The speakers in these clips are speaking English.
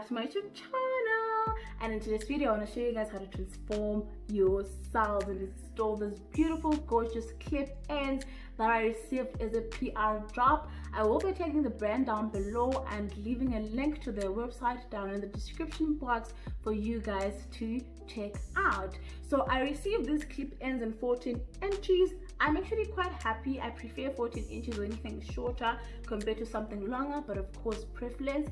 back to my YouTube channel, and in today's video I want to show you guys how to transform yourselves and install this beautiful gorgeous clip ends that I received as a PR drop. I will be taking the brand down below and leaving a link to their website down in the description box for you guys to check out. So I received these clip ends in 14 inches. I'm actually quite happy. I prefer 14 inches or anything shorter compared to something longer, but of course preference,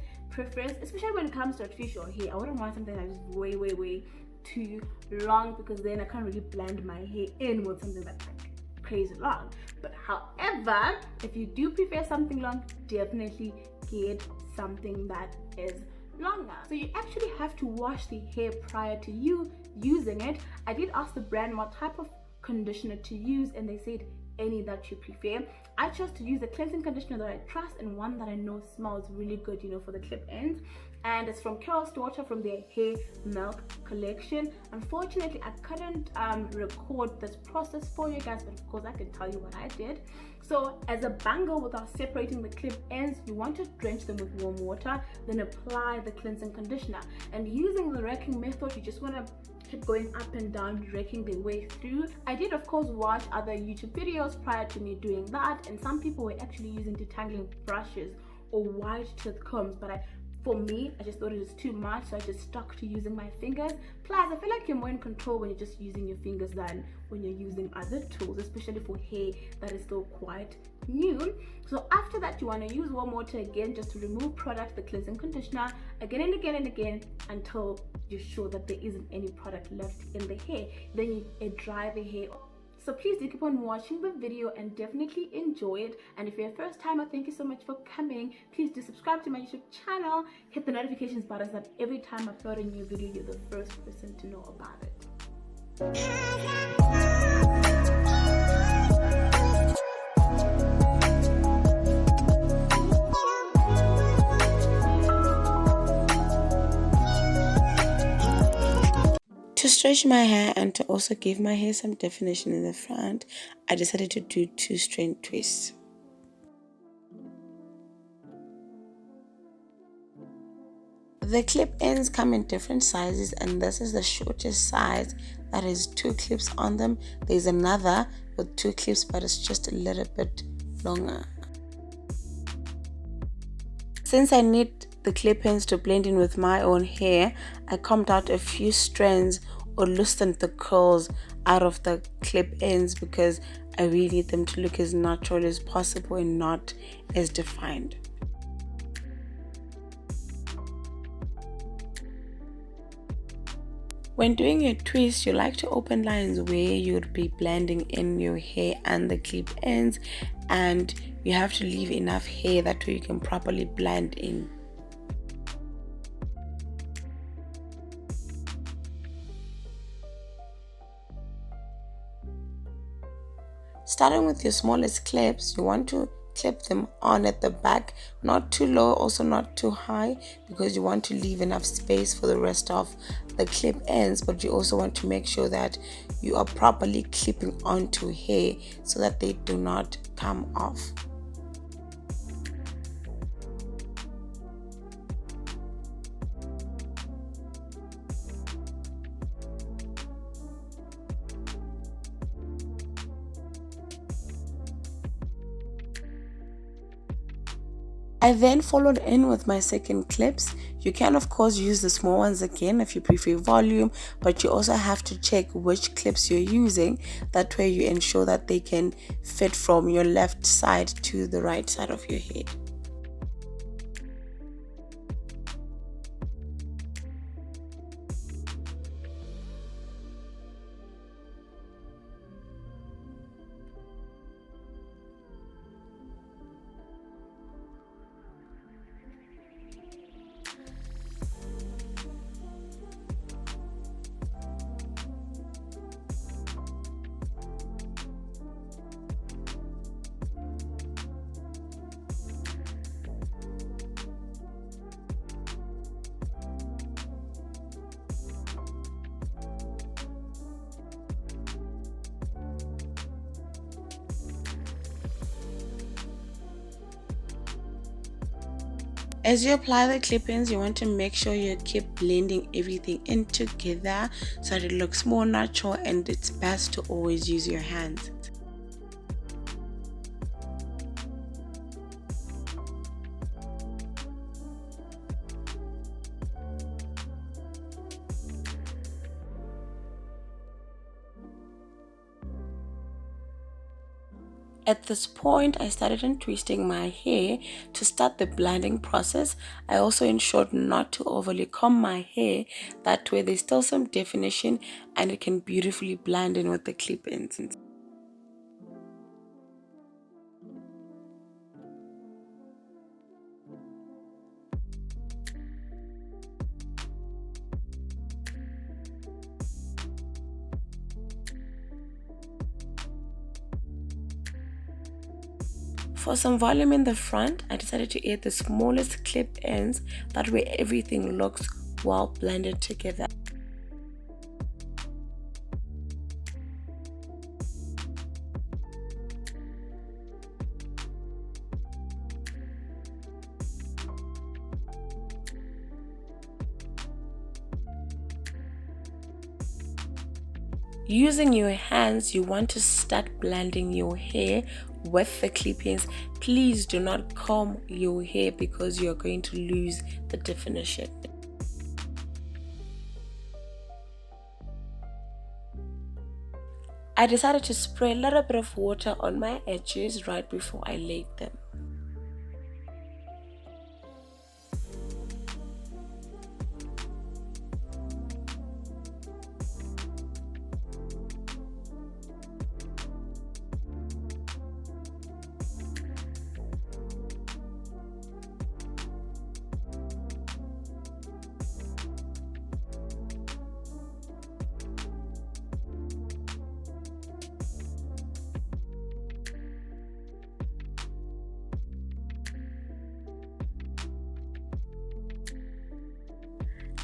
especially when it comes to artificial hair. I wouldn't want something that is way too long, because then I can't really blend my hair in with something that's like crazy long. But however, if you do prefer something long, definitely get something that is longer. So you actually have to wash the hair prior to you using it. I did ask the brand what type of conditioner to use, and they said any that you prefer. I chose to use a cleansing conditioner that I trust and one that I know smells really good, you know, for the clip ends, and it's from Carol's Daughter from their Hair Milk collection. Unfortunately, I couldn't record this process for you guys, but of course I can tell you what I did. So as a bangle, without separating the clip ends, you want to drench them with warm water, then apply the cleansing conditioner. And using the racking method, you just want to keep going up and down, raking their way through. I did of course watch other YouTube videos prior to me doing that, and some people were actually using detangling brushes or wide tooth combs, but for me, I just thought it was too much, so I just stuck to using my fingers. Plus, I feel like you're more in control when you're just using your fingers than when you're using other tools, especially for hair that is still quite new. So after that, you want to use warm water again just to remove product, the cleansing conditioner, again and again and again until you're sure that there isn't any product left in the hair. Then you dry the hair. So please do keep on watching the video and definitely enjoy it. And if you're a first timer, thank you so much for coming. Please do subscribe to my YouTube channel, hit the notifications button so that every time I upload a new video, you're the first person to know about it. To stretch my hair and to also give my hair some definition in the front, I decided to do 2 straight twists. The clip ends come in different sizes, and this is the shortest size that has 2 clips on them. There's another with 2 clips, but it's just a little bit longer. Since I need the clip ends to blend in with my own hair, I combed out a few strands or loosened the curls out of the clip ends because I really need them to look as natural as possible and not as defined. When doing your twist, you like to open lines where you'd be blending in your hair and the clip ends, and you have to leave enough hair that way you can properly blend in. Starting with your smallest clips, you want to clip them on at the back, not too low, also not too high, because you want to leave enough space for the rest of the clip ends, but you also want to make sure that you are properly clipping onto hair so that they do not come off. I then followed in with my second clips. You can of course use the small ones again if you prefer volume, but you also have to check which clips you're using. That way you ensure that they can fit from your left side to the right side of your head. As you apply the clip-ins, you want to make sure you keep blending everything in together so that it looks more natural, and it's best to always use your hands. At this point, I started untwisting my hair to start the blending process. I also ensured not to overly comb my hair, that way there's still some definition and it can beautifully blend in with the clip-ins. For some volume in the front, I decided to add the smallest clip ends, that way everything looks well blended together. Using your hands, you want to start blending your hair with the clip-ins. Please do not comb your hair because you're going to lose the definition. I decided to spray a little bit of water on my edges right before I laid them.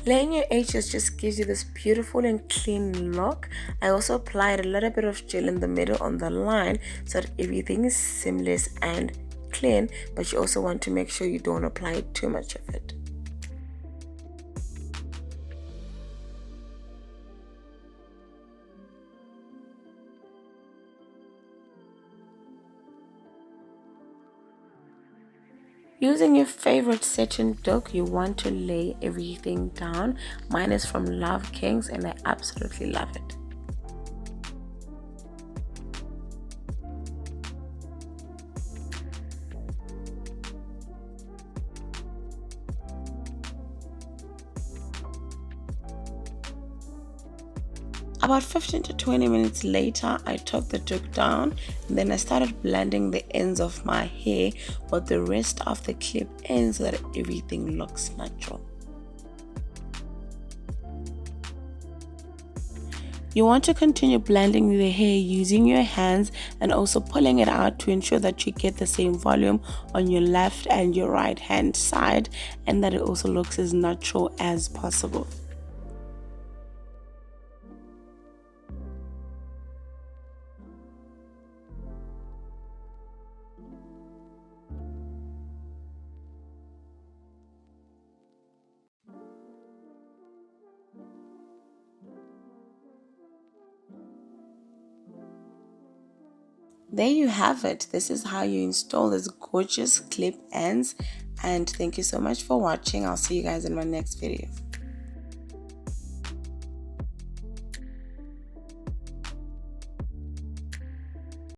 Laying your edges just gives you this beautiful and clean look. I also applied a little bit of gel in the middle on the line so that everything is seamless and clean, but you also want to make sure you don't apply too much of it. Using your favorite satin dook, you want to lay everything down. Mine is from Love Kings and I absolutely love it. About 15 to 20 minutes later, I took the dook down and then I started blending the ends of my hair with the rest of the clip ends so that everything looks natural. You want to continue blending the hair using your hands and also pulling it out to ensure that you get the same volume on your left and your right hand side, and that it also looks as natural as possible. There you have it. This is how you install this gorgeous clip ends, and thank you so much for watching. I'll see you guys in my next video.